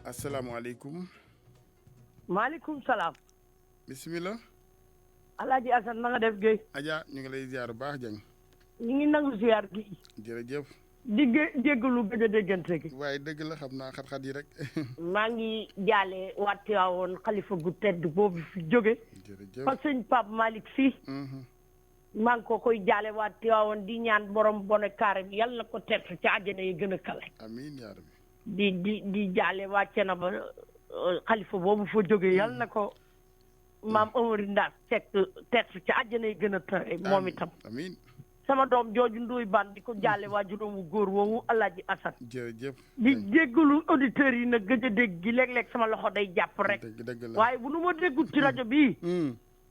asalaamaaleykum. maaleykum salaam. bisimilah. Alaaji Assane na nga def Guèye. Adja ñu ngi lay ziar bu baax Dieng. ñu ngi nangu ziar gi. jërëjëf. di jéggalu gëj a déggante gi. waaye dëgg la xam naa xat-xat yi rek. maa ngi jaale waat Tiwaawoon xalifa gu tedd boobu fi jóge. jërëjëf fa sëñ Pape Malick Sy. maa ngi ko koy jaale waat Tiwaawoon di ñaan borom bone kaare bi yàlla na ko tertu ci àjjana yi gën a kale. amiin yaa rabbi. di jaale waat Cenaba xalifa boobu fa jóge yàlla na ko maam Amari Ndaak tertu ci àjjana yi gën a tare moom itam. amiin. sama doom jooju Ndoye Bane di ko jaale waajuram wu góor woowu Alaaji Assane. jërëjëf. di jéggalu auditeurs yi nag gëj a dégg gi léeg-léeg sama loxo day jàpp rek. dëgg la waaye bu nu ma déggul ci rajo bii.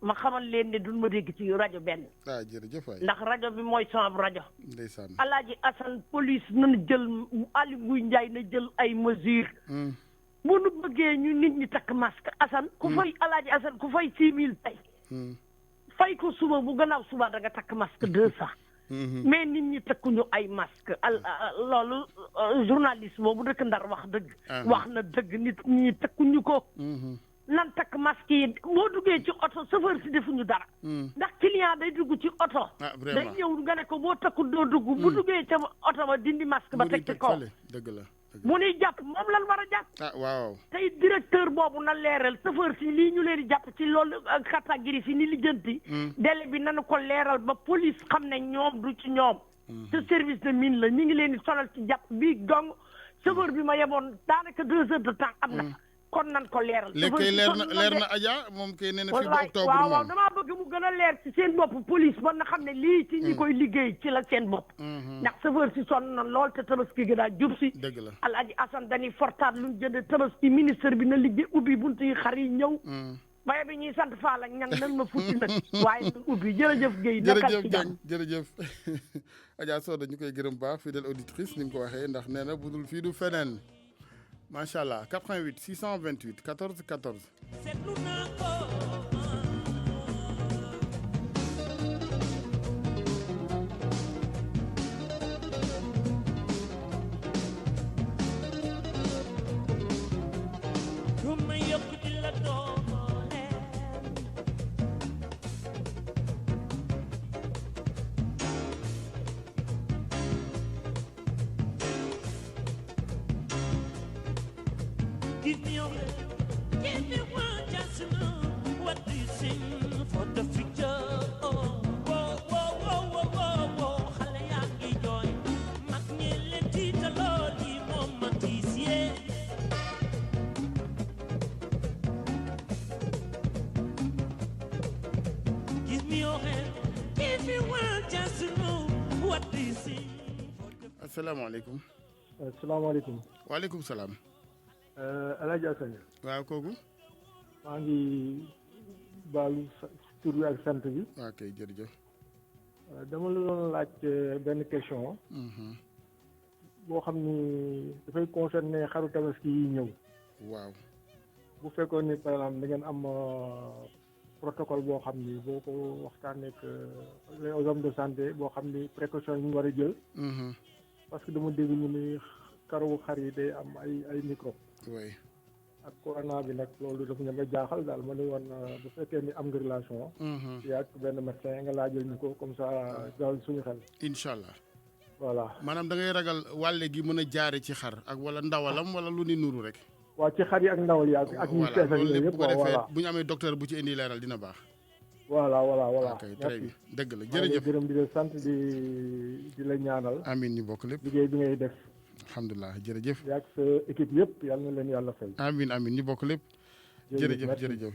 ma xamal leen ne duñ ma dégg ci rajo benn. ah jërëjëf waay. ndax rajo bi mooy sama rajo. ndeysaan. Alaaji Assane police nañu jël Aly Ngouille Ndiaye na jël ay mesures. bu nu bëggee ñu nit ñi takk masque Assane. ku fay Alaaji Assane ku fay 6000 tey. fay ko suba bu gannaaw suba da nga takk masque 200. mais nit ñi takkuñu ay masque loolu journaliste boobu dëkk Ndar wax dëgg. wax na dëgg nit ñi takkuñu ko. nan takk masque yi boo duggee ci oto chauffeur si defuñu dara. ndax client day dugg ci oto. day ñëw nga ne ko boo takkul doo dugg. bu duggee ca oto ba dindi masque ba teg ci kaw. dëgg la. mu nuy jàpp moom lan war a jàpp. waaw. tey directeur boobu na leeral chauffeur si lii ñu leen di jàpp ci loolu catégorie si ni lijjanti. délai bi nanu ko leeral ba police xam ne ñoom du ci ñoom. te service de mine la ñu ngi leen di sonal ci jàpp bii dong chauffeur bi ma yeboon daanaka 2 heures de temps am na fa. kon nan ko leeral. léegi kay leer na Adja moom kay nee na fii ba octobre moom waaw damaa bëgg mu gën a leer ci seen bopp police ba na xam ne lii ci ñi koy liggéey ci la seen bopp. ndax chauffeur si sonn na lool te tabaski gi daa jub si. dëgg la Alaaji Assane dañuy fortaat lu ñu jënd tabaski ministre bi na liggéey ubbi buntu yi xar yi ñëw. baye bi ñuy sant Fall ak ñang nan ma futti nag waaye du ubbi jërëjëf Guèye. jërëjëf Dieng jërëjëf Adja Sow dañu koy gërëm baax fidèle auditrice ni mu ko waxee ndax nee na budul fii du feneen. macha allah 88 628 14 14. Give me one chance to know what do you sing for the future. Oh, whoa, whoa, whoa, whoa, whoa, whoa. Xale yaa ngi jooy mag ñi leen tiitaloo lii moom ma tiis yee. Give me your hand if you want just to know what do you sing for the future. asalaamaaleykum. asalaamaaleykum. waaleykum salaam. Alaaji Assane. waaw kooku. maa ngi baalu tur bi ak sant bi. waaw kay jërëjëf. dama la doon laaj benn question. boo xam ni dafay concerner xaru tabaski yi ñëw. waaw. bu fekkoon ni par exemple da ngeen am protocole boo xam ni boo ko waxtaanee ak les hommes de santé boo xam ni précaution yi ñu war a jël. parce que dama dégg ñu ni karu xar yi day am ay microbe. oui. ak corona bi nag loolu dafa ñama jaaxal daal ma ne woon bu fekkee ni am nga relation. yaa ak benn médecin nga laajal ñu ko comme ça daal suñu xel. incha allah. voilà maanaam da ngay ragal wàlle gi mën a jaare ci xar ak wala ndawalam wala lu ni nuru rek. waaw ci xar yi ak ndawal yi ak ñu fees ak yooyu yëpp bu ko defee bu ñu amee docteur bu ci indi leeral dina baax. voilà. ok très bien dëgg la jërëjëf gërëm di la sant di la ñaanal. amiin ñu bokk lépp liggéey bi ngay def. alhamdulilah jërëjëf. yaa ak sa équipe yëpp yal na leen yàlla fay. amiin ñu bokk lépp. jërëjëf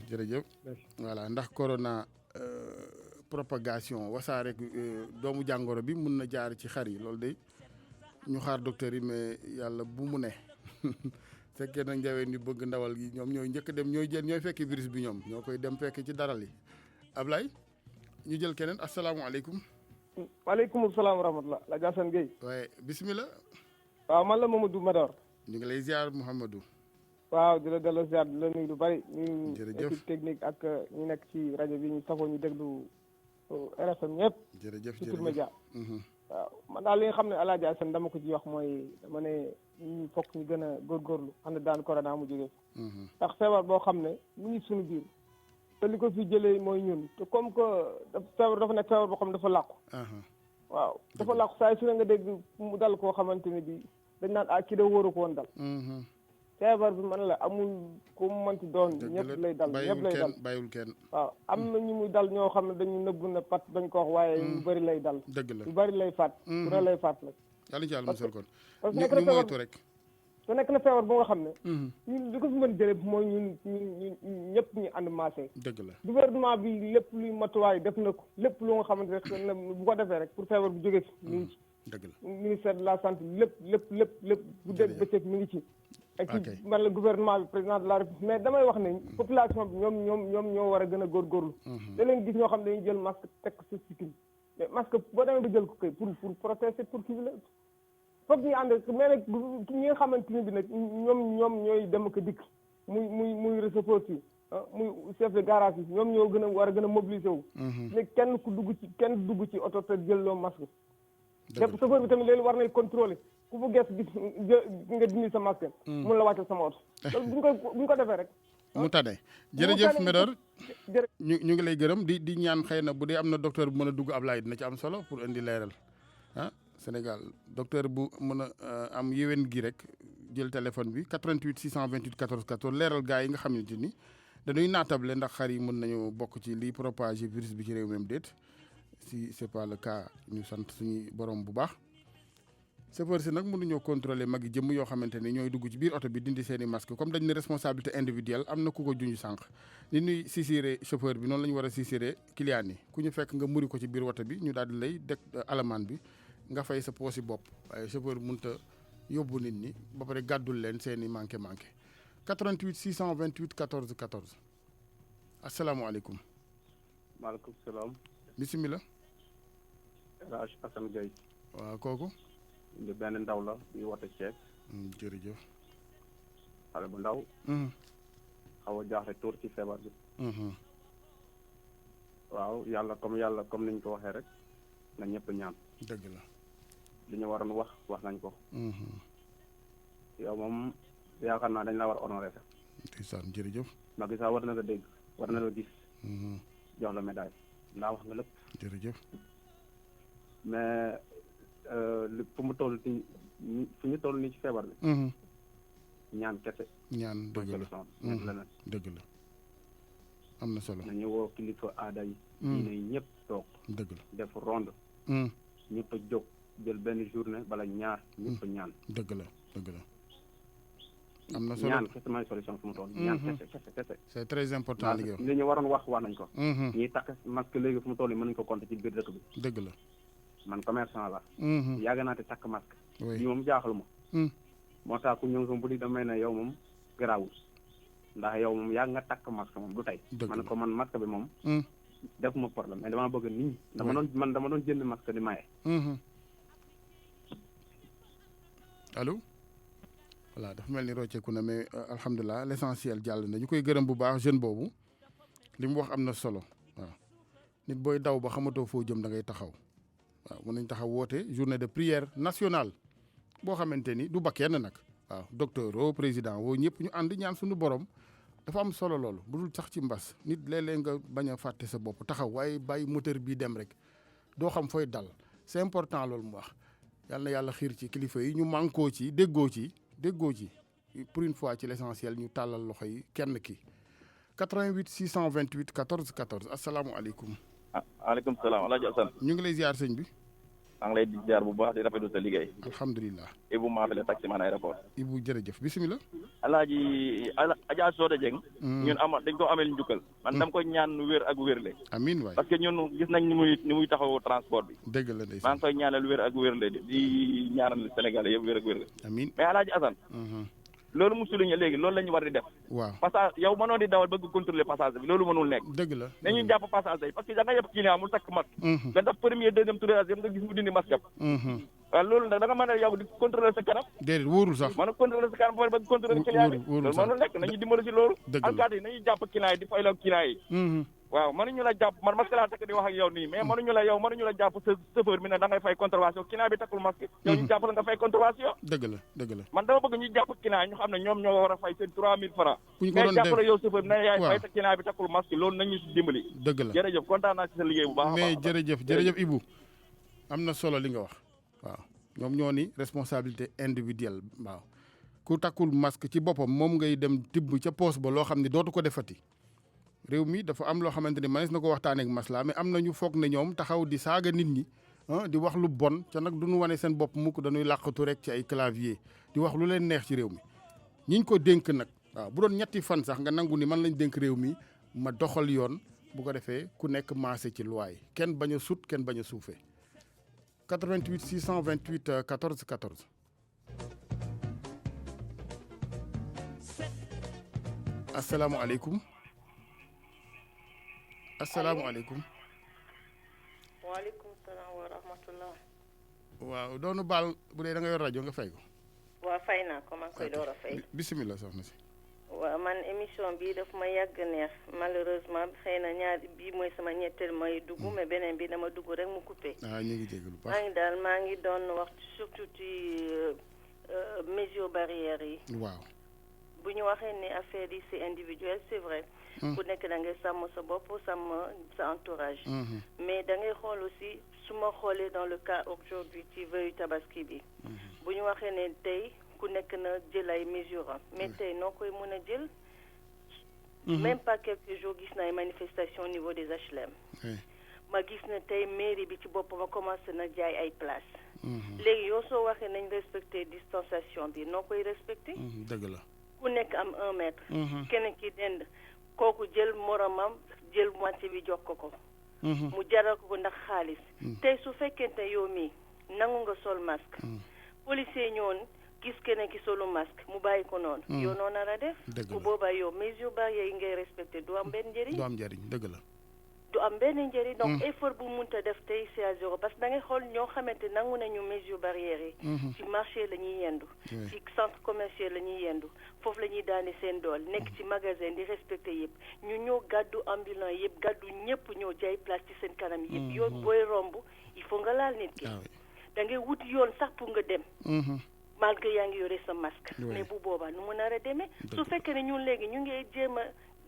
jërëjëf. voilà ndax corona propagation wasaare doomu jàngoro bi mun na jaar ci xar yi loolu de ñu xaar docteur yi mais yàlla bu mu ne fekkee nag njaween ni bëgg ndawal gi ñoom ñooy njëkk dem ñooy fekki virus bi ñoom ñoo koy dem fekk ci daral yi Ablaye ñu jël keneen asalaamaaleykum. waaleykum salaam wa rahmatulah la Assane Gueye. waaye bisimilah. waaw man la Mamadou Mador. ñu ngi lay ziar Mouhamadou. waaw di la delloo ziar di la nuyu lu bari. jërëjëf équipe technique ak ñu nekk ci rajo bi ñu safoo ñu déglu RFM ñëpp. jërëjëf Futurs Médias. waaw man daal li nga xam ne El Hadj Assane dama ko ci wax mooy dama ne ñu fokk ñu gën a góorgóorlu xam ne daan corona mu jógee. ndax feebar boo xam ne mu ngi suñu biir. te li ko fi jëlee mooy ñun te comme que feebar dafa nekk feebar boo xam ne dafa làqu. waaw dafa làqu saa su ne nga dégg mu dal koo xamante ne bii dañ naan kii da wóoru ko woon dal. feebar bi man la amul ku mu mënti doon ñëpp lay dal ñëpp lay dal bàyyiwul kenn waaw am na ñu muy dal ñoo xam ne dañu nëbbu na pat bañ ko wax waaye yu bëri lay dal dëgg la yu bëri lay faat su ne lay faat nag yàlla ci yàlla musal kon parce que ñu moytu rek te nekk na feebar bu nga xam ne ñun li ko fi mën jëlee mooy ñun ñëpp ñu ànd maasee dëgg la gouvernement bi lépp luy matuwaay def na ko lépp lu nga xamante ne bu ko defee rek pour feebar bu jógee fi mi ngi ci dëgg la ministère de la santé lépp bu dégg bëccëg mi ngi ci ak ci man la gouvernement bi président de la République mais damay wax ne population bi ñoom ñoo war a gën a góorgóorlu da leen gis ñoo xam ne dañuy jël masque teg ko sa sikkim mais masque boo demee ba jël ko kay pour protéger pour kii bi la foog ñu ànd mais nag ñi nga xamante ni bi nag ñoom ñooy dem ko dikk muy receveur yi muy chef de garage yi ñoom ñoo gën a war a gën a mobiliser wu mais kenn dugg ci oto te jël loo masque lépp chauffeur bi tamit léegi war nañ contrôler ku bu gees gis nga dindi sa masque mun la wàccal sama oto loolu bu ñu ko defee rek mu tane jërëjëf Médor ñu ngi lay gërëm di ñaan xëy na bu dee am na docteur bu mën a dugg Ablaye dina ci am solo pour indi leeral Sénégal docteur bu mën a am yéwén gi rek jël téléphone bi 88 628 14 14 leeral gars yi nga xamante ni dañuy naatable ndax xar yi mën nañu bokk ci liy propager virus bi ci réew même déet si c'est pas le cas ñu sant suñu borom bu baax chauffeur si nag mënuñoo contrôler mag yi jëmm yoo xamante ni ñooy dugg ci biir oto bi dindi seen i masque comme dañ ne responsabilité individuelle am na ku ko junj sànq ni ñuy sisiré chauffeur bi noonu la ñu war a sisiré client yi ku ñu fekk nga muri ko ci biir oto bi ñu daal di lay deg alamaan bi nga fay sa poosi bopp waaye chauffeur bi mënut a yóbbu nit ñi ba pare gàddul leen seen i manqué 88 628 14 14 asalaamaaleykum. maaleykum salaam. bisimilah. El Hadj Assane Gueye. waaw kooku. di benn ndaw la di woote Thiès. jërëjëf. xale bu ndaw. xaw a jaaxle tuur ci feebar bi. waaw yàlla comme niñ ko waxee rek na ñëpp ñaan. dëgg la. li ñu waroon wax nañ ko. yow moom yaakaar naa dañ la war a honoré sax. ndeysaan jërëjëf. Macky Sall war na la dégg war na la gis. jox la médaille ndaa wax nga lépp. jërëjëf. mais fu ñu toll nii ci feebar bi. ñaan kese. ñaan dëgg la dëgg la. am na solo. nañu woo kilifa aada yi. diine yi ñëpp toog. dëgg la def ronde. ñëpp a jóg jël benn journée bala ñaar ñëpp a ñaan. dëgg la dëgg la. am na solo ñaan kese mooy solution fu mu toll. ñaan kese. c'est très important li li ñu waroon wax nañ ko. ñiy takk masque léegi fu mu toll nii mën nañu ko compter ci biir dëkk bi. dëgg la. man commerçant la. yàgg naa te takk masque. oui moom jaaxal ma. moo tax ku ñëw sama boutique damay ne yow moom garaawul ndax yow moom yàgg nga takk masque moom du tey. man ko man masque bi moom. def ma problème mais dama bëgg nit ñi. dama doon jënd masque di maye. allo. voilà dafa mel ni rocceeku na mais alhamdulilah l'essentiel jàll na ñu koy gërëm bu baax jeune boobu li mu wax am na solo waaw nit booy daw ba xamatoo foo jëm da ngay taxaw waaw mën nañ taxaw woote journée de prière nationale boo xamante ni du ba kenn nag waaw docteur o président woo ñëpp ñu ànd ñaan suñu borom dafa am solo loolu bu dul sax ci mbas nit léeg-léeg nga bañ a fàtte sa bopp taxaw waaye bàyyi moteur bii dem rek doo xam fooy dal c'est important loolu mu wax yal na yàlla xiir ci kilifa yi ñu mànkoo ci déggoo ci pour une fois ci l'essentiel ñu tàllal loxo yi kenn ki 88 628 14 14 asalaamualeykum. waaleykum salaam El Hadj Assane. ñu ngi lay ziar sëñ bi. maa ngi lay di ziar bu baax di rafetlu sa liggéey. alhamdulilah. Ibou Mafele taximan aéroport. Ibou jërëjëf bisimilah. Alaaji Adja Soda Dieng. ñun dañ ko amel njukkal. man dama ko ñaan wér ak wérle. amiin waay parce que ñun gis nañ ni muy taxaw transport bi. dëgg la ndeysaan. maa ngi koy ñaanal wér ak wérle di ñaanal Sénégalais yëpp wér ak wérle. amiin mais Alaaji Assane. loolu mu souligné léegi loolu la ñu war di def. waaw passage yow mënoo di dawal bëgg contrôler passage bi loolu mënul nekk. dëgg la nañu jàpp passage yi parce que da nga yëpp client mu takk masque. nga def premier deuxième troisième nga gis mu dindi masque am. waaw loolu nag da nga mën a yow di contrôler sa kanam. déedéet wóorul sax. mën a contrôler sa kanam bëgg contrôler client yi. loolu mënul nekk nañu dimbali si loolu. dëgg la alkaati yi nañu jàpp client yi di fay la client yi. waaw mënuñu la jàpp man masque laa takk di wax ak yow nii mais mënuñu la jàpp sa chauffeur mi ne da ngay fay contravention client bi takkul masque yow ñu jàpp la nga fay contravention. dëgg la man dama bëgg ñu jàpp client ñu xam ne ñoom ñoo war a fay seen 3000 francs mais jàpp la yow chauffeur bi ne yaay fay te client bi takkul masque loolu nañu si dimbali. dëgg la jërëjëf kontaan naa ci sa liggéey bu baax. mais jërëjëf Ibou am na solo li nga wax waaw ñoom ñoo ni responsabilité individuelle waaw ku takkul masque ci boppam moom ngay dem tibb ca poos ba loo xam ne dootu ko defati réew mi dafa am loo xamante ni manees na ko waxtaanee ak masla mais am na ñu foog ne ñoom taxaw di saaga nit ñi di wax lu bon ca nag duñu wane seen bopp mukk dañuy làqatu rek ci ay clavier di wax lu leen neex ci réew mi ñiñ ko dénk nag waaw bu doon ñetti fan sax nga nangu ni man lañ dénk réew mi ma doxal yoon bu ko defee ku nekk maase ci loi yi kenn bañ a sut kenn bañ a suufee 88 628 14 14. asalaamualeykum. asalaamualeykum. waaleykum salaam wa rahmatullah. waaw doonu baal bu dee da nga yor rajo nga fay ko. waaw fay naa ko maa ngi koy door a fay. bisimilah soxna si. waaw man émission bi daf ma yàgg neex malheureusement xëy na ñaar bii mooy sama ñetteel may dugg mais beneen bi dama dugg rek mu coupé. ñu ngi jégalu baax. maa ngi doon wax surtout ci mesures barrières yi. waaw. bu ñu waxee ne affaire yi c'est individuel c'est vrai. ku nekk da ngay sàmm sa bopp sàmm sa entourage. mais da ngay xool aussi su ma xoolee dans le cas aujourd'hui ci veuille tabaski bi. bu ñu waxee ne tey ku nekk na jël ay mesures am mais tey noo koy mën a jël. même pas quelques jours gis na ay manifestations au niveau des HLM. ma gis na tey mairie bi ci boppam a commencé na jaay ay place léegi yow soo waxee nañ respecter distanciation bi noo koy respecter. dëgg la. ku nekk am 1 mètre. keneen ki dend kooku jël moromam jël moitié bi jox ko. mu jaral ko ndax xaalis. tey su fekkente yow mii nangu nga sol masque. policier ñoon gis keneen ki solu masque mu bàyyi ko noonu. yow noo nar a def. bu boobaa yow mesures barrières yi ngay respecté du am benn njëriñ. du am njëriñ dëgg la. du am benn njëriñ donc effort bu munta def tey c'est à zéro parce que da ngay xool ñoo xamante nangu nañu mesures barrières yi. ci marché la ñuy yendu. ci centre commercial la ñuy yendu foofu la ñuy daane seen dool nekk ci magasin di respecté yëpp ñu ñoo gàddu ambulant yëpp gàddu ñëpp ñoo jaay place ci seen kanam yëpp. yoon booy romb il faut nga laal nit ki. da ngay wut yoon sax pour nga dem. malgré yaa ngi yore sa masque. mais bu boobaa nu mu nar a demee. su fekkee ne ñun léegi ñu ngi jéem a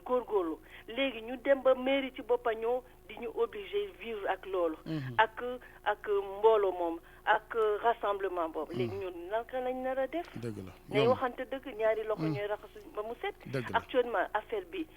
góorgóorlu léegi ñu dem ba mairie ci boppa ñoo di ñu obligé vivre ak loolu. ak mbooloo moom ak rassemblement boobu. léegi ñun naka lañ nar a def. dëgg la ne waxante dëgg ñaari loxo ñooy raxasu ba mu set. actuellement affaire bi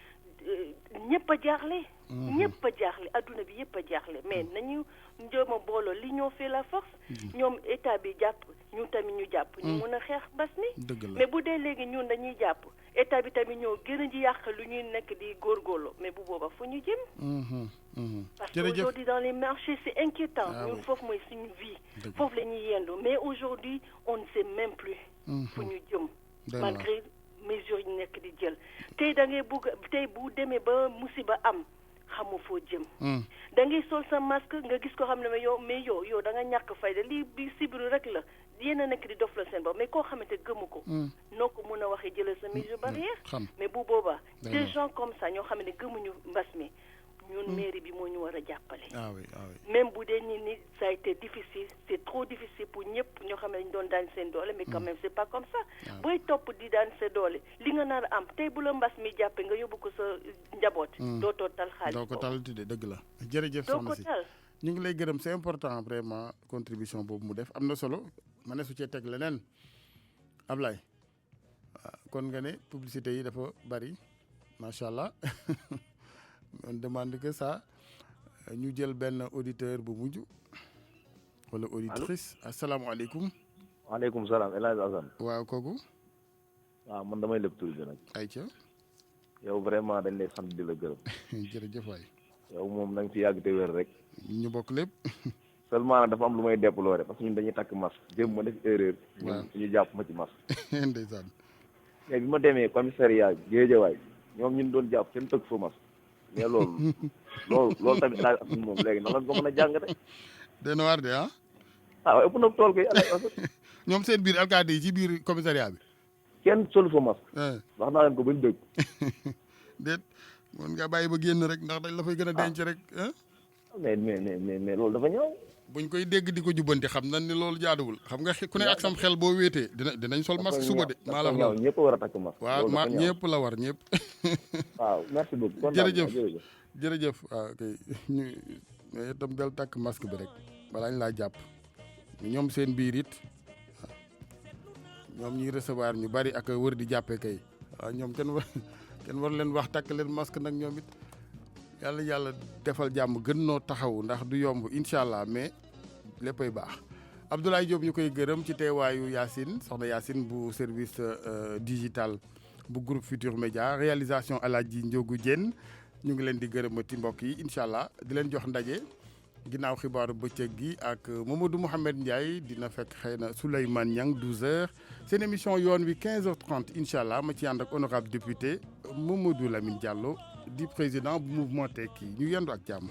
ñëpp a jaaxle. ñëpp a jaaxle adduna bi yëpp a jaaxle mais nañu jéem a booloo li ñoo fait la force. ñoom état bi jàpp ñun tamit ñu jàpp. ñu mun a xeex mbas mi. mais bu dee léegi ñun dañuy jàpp état bi tamit ñoo gën a ji yàq lu ñuy nekk di góorgóorlu mais bu booba fu ñu jëm. parce que aujourd'hui dans les marchés c'est inquiétant. ñun foofu mooy suñu vie. foofu la ñuy yendu mais aujourd'hui on ne sait même plus. fu ñu jëm. malgré mesures yi nekk di jël tey da ngay bugg tey bu demee ba musiba am xamu foo jëm. da ngay sol sa masque nga gis ko xam ne yow da nga ñàkk fayda lii bi sibiru rek la yéen a nekk di dof la seen bopp mais koo xamante gëmu ko. noo ko mun a waxee jëlal sa mesure barrière. mais bu boobaa des gens comme ça ñoo xam ne gëmuñu mbas mi ñun mairie bi moo ñu war a jàppale. même bu dee ni ça a été difficile c'est trop difficile pour ñëpp ñoo xam ne dañu doon daan seen doole mais quand même c'est pas comme ça. booy topp di daan sa doole li nga nar a am tey bu la mbas mi jàppee nga yóbbu ko sa njaboot. dootoo tal xaalis doo ko tal tudde dëgg la. jërëjëf soxna si ñu ngi lay gërëm c'est important vraiment contribution boobu mu def am na solo ma ne su cee teg leneen Ablaye kon nga ne publicité yi dafa bari macha allah on demande que ça ñu jël benn auditeur bu mujj wala auditrice. asalaamaaleykum. waaleykum salaam El Hadj Assane. waaw kooku. waaw man damay lépp tuuti nag. ayca. yow vraiment dañ lay sant di la gërëm. jërëjëf waay. yow moom da nga fi yàgg te wér rek. ñu bokk lépp. seulement nag dafa am lu may déplorer parce que ñun dañuy takk masque démb ma def erreur. waaw ñu jàpp ma ci masque. ndeysaan. mais bi ma demee commissariat Guédiawaye ñoom ñun doon jàpp kenn tëgg fa masque mais loolu tamit daal ak moom léegi nan la ko mën a jàngate. dana war de ah. ëpp na tool koy ñoom seen biir alkaati yi ci biir commissariat bi. kenn solu fa masque. wax naa leen ko bañ dëgg. déet mën nga bàyyi ba génn rek ndax dañ la fay gën a denc rek. mais loolu dafa ñëw. buñ koy dégg di ko jubbanti xam nañ ni loolu jaaduwul xam nga ku ne ak sam xel boo wéetee dinañ sol masque suba de. maa la wax ñëpp war a takk masque. waaw ñëpp la war ñëpp. waaw merci beaucoup. jërëjëf waaw kay ñu itam del takk masque bi rek balaa ñu laa jàpp ñoom seen biir it ñoom ñuy recevoir ñu bari ak wër di jàppee kay waaw ñoom kenn war leen wax takk leen masque nag ñoom it yàlla defal jàmm gën noo taxaw ndax du yomb incha allah mais léppay baax. Abdoulaye Diop ñu koy gërëm ci teewaayu Yacine soxna Yacine bu service digital bu groupe Futur Média réalisation Alaaji Ndiogu Diène ñu ngi leen di gërëmati mbokk yi incha allah di leen jox ndaje ginnaaw xibaaru bëccëg gi ak Mamadou Mouhamed Ndiaye dina fekk xëy na Souleymane Niang 12h seen émission yoon wi 15h30 incha allah ma ci ànd ak honorable député Mamadou Lamine Diallo di président bu mouvement Tekki ñu yendu ak jàmm.